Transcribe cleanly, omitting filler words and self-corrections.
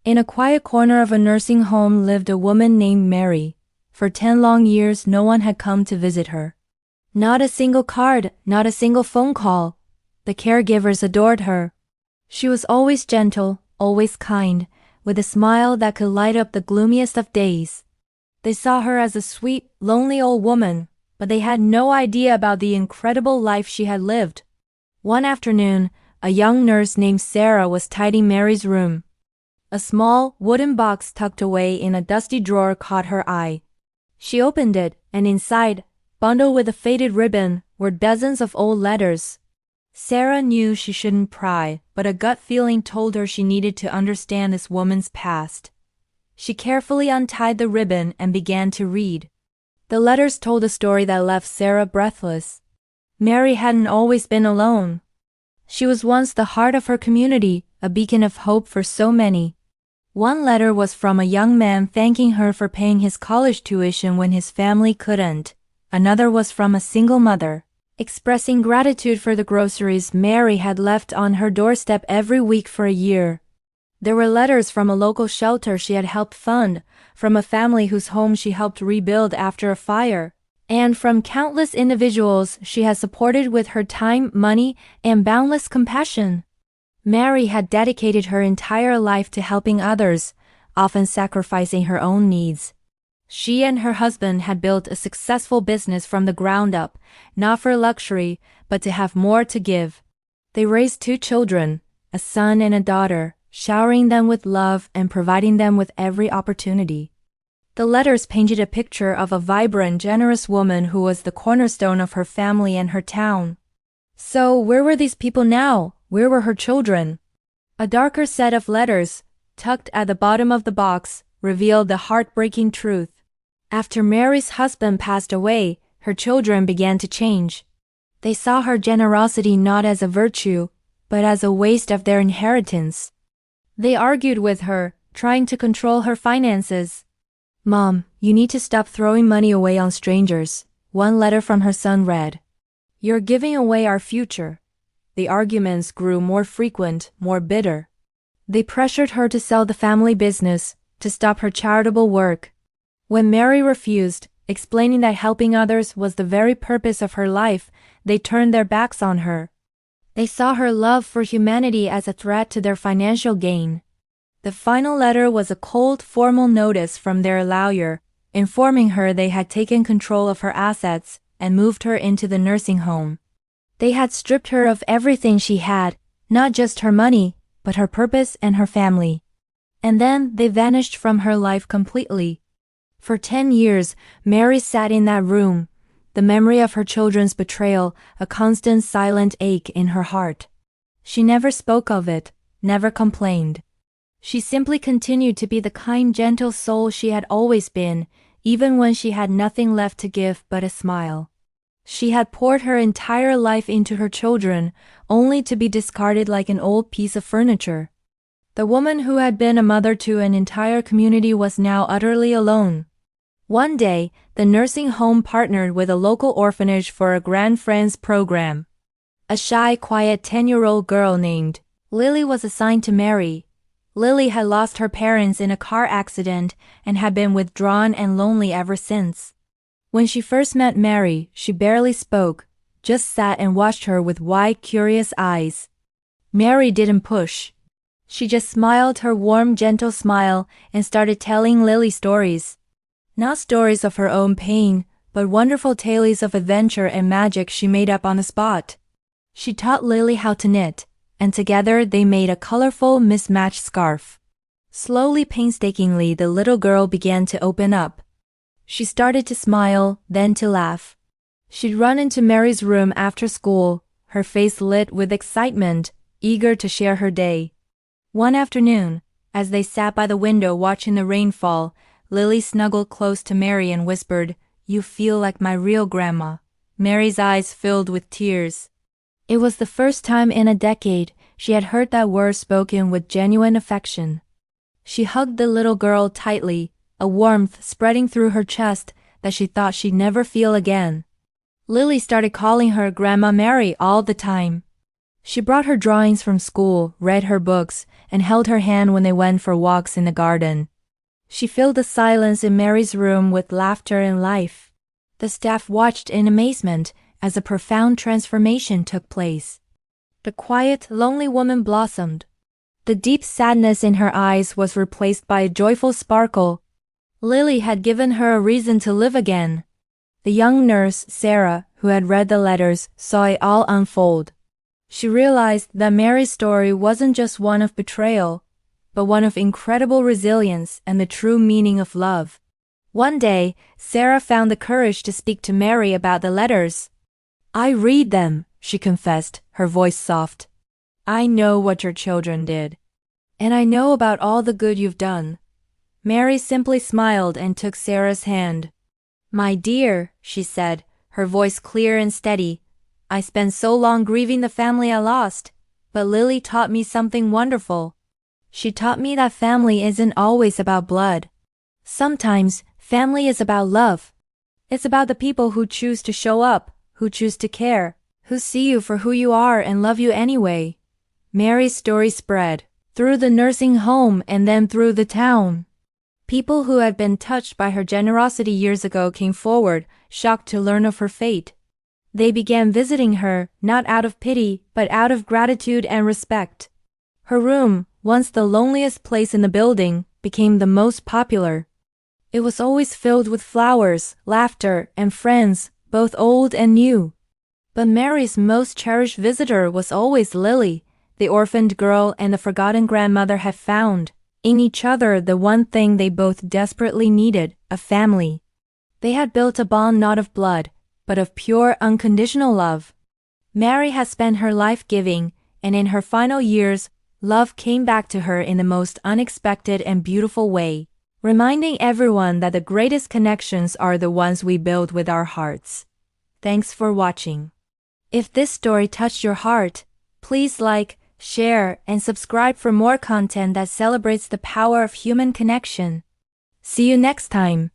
In a quiet corner of a nursing home lived a woman named Mary. For 10 long years no one had come to visit her. Not a single card, not a single phone call. The caregivers adored her. She was always gentle, always kind, with a smile that could light up the gloomiest of days. They saw her as a sweet, lonely old woman, but they had no idea about the incredible life she had lived. One afternoon, a young nurse named Sarah was tidying Mary's room. A small, wooden box tucked away in a dusty drawer caught her eye. She opened it, and inside, bundled with a faded ribbon, were dozens of old letters. Sarah knew she shouldn't pry, but a gut feeling told her she needed to understand this woman's past. She carefully untied the ribbon and began to read. The letters told a story that left Sarah breathless. Mary hadn't always been alone. She was once the heart of her community, a beacon of hope for so many. One letter was from a young man thanking her for paying his college tuition when his family couldn't. Another was from a single mother, expressing gratitude for the groceries Mary had left on her doorstep every week for a year. There were letters from a local shelter she had helped fund, from a family whose home she helped rebuild after a fire, and from countless individuals she had supported with her time, money, and boundless compassion. Mary had dedicated her entire life to helping others, often sacrificing her own needs. She and her husband had built a successful business from the ground up, not for luxury, but to have more to give. They raised 2 children, a son and a daughter, showering them with love and providing them with every opportunity. The letters painted a picture of a vibrant, generous woman who was the cornerstone of her family and her town. So, where were these people now? Where were her children? A darker set of letters, tucked at the bottom of the box, revealed the heartbreaking truth. After Mary's husband passed away, her children began to change. They saw her generosity not as a virtue, but as a waste of their inheritance. They argued with her, trying to control her finances. "Mom, you need to stop throwing money away on strangers," one letter from her son read. "You're giving away our future." The arguments grew more frequent, more bitter. They pressured her to sell the family business, to stop her charitable work. When Mary refused, explaining that helping others was the very purpose of her life, they turned their backs on her. They saw her love for humanity as a threat to their financial gain. The final letter was a cold, formal notice from their lawyer, informing her they had taken control of her assets and moved her into the nursing home. They had stripped her of everything she had, not just her money, but her purpose and her family. And then they vanished from her life completely. For 10 years, Mary sat in that room, the memory of her children's betrayal, a constant silent ache in her heart. She never spoke of it, never complained. She simply continued to be the kind, gentle soul she had always been, even when she had nothing left to give but a smile. She had poured her entire life into her children, only to be discarded like an old piece of furniture. The woman who had been a mother to an entire community was now utterly alone. One day, the nursing home partnered with a local orphanage for a Grand Friends program. A shy, quiet 10-year-old girl named Lily was assigned to Mary. Lily had lost her parents in a car accident and had been withdrawn and lonely ever since. When she first met Mary, she barely spoke, just sat and watched her with wide, curious eyes. Mary didn't push. She just smiled her warm, gentle smile and started telling Lily stories. Not stories of her own pain, but wonderful tales of adventure and magic she made up on the spot. She taught Lily how to knit, and together they made a colorful, mismatched scarf. Slowly, painstakingly, the little girl began to open up. She started to smile, then to laugh. She'd run into Mary's room after school, her face lit with excitement, eager to share her day. One afternoon, as they sat by the window watching the rain fall, Lily snuggled close to Mary and whispered, "You feel like my real grandma." Mary's eyes filled with tears. It was the first time in a decade she had heard that word spoken with genuine affection. She hugged the little girl tightly, a warmth spreading through her chest that she thought she'd never feel again. Lily started calling her Grandma Mary all the time. She brought her drawings from school, read her books, and held her hand when they went for walks in the garden. She filled the silence in Mary's room with laughter and life. The staff watched in amazement as a profound transformation took place. The quiet, lonely woman blossomed. The deep sadness in her eyes was replaced by a joyful sparkle. Lily had given her a reason to live again. The young nurse, Sarah, who had read the letters, saw it all unfold. She realized that Mary's story wasn't just one of betrayal, but one of incredible resilience and the true meaning of love. One day, Sarah found the courage to speak to Mary about the letters. "I read them," she confessed, her voice soft. "I know what your children did. And I know about all the good you've done." Mary simply smiled and took Sarah's hand. "My dear," she said, her voice clear and steady, "I spent so long grieving the family I lost, but Lily taught me something wonderful. She taught me that family isn't always about blood. Sometimes, family is about love. It's about the people who choose to show up, who choose to care, who see you for who you are and love you anyway." Mary's story spread through the nursing home and then through the town. People who had been touched by her generosity years ago came forward, shocked to learn of her fate. They began visiting her, not out of pity, but out of gratitude and respect. Her room, once the loneliest place in the building, became the most popular. It was always filled with flowers, laughter, and friends, both old and new. But Mary's most cherished visitor was always Lily, the orphaned girl and the forgotten grandmother had found in each other the one thing they both desperately needed, a family. They had built a bond not of blood, but of pure, unconditional love. Mary had spent her life giving, and in her final years, love came back to her in the most unexpected and beautiful way, reminding everyone that the greatest connections are the ones we build with our hearts. Thanks for watching. If this story touched your heart, please like, share, and subscribe for more content that celebrates the power of human connection. See you next time.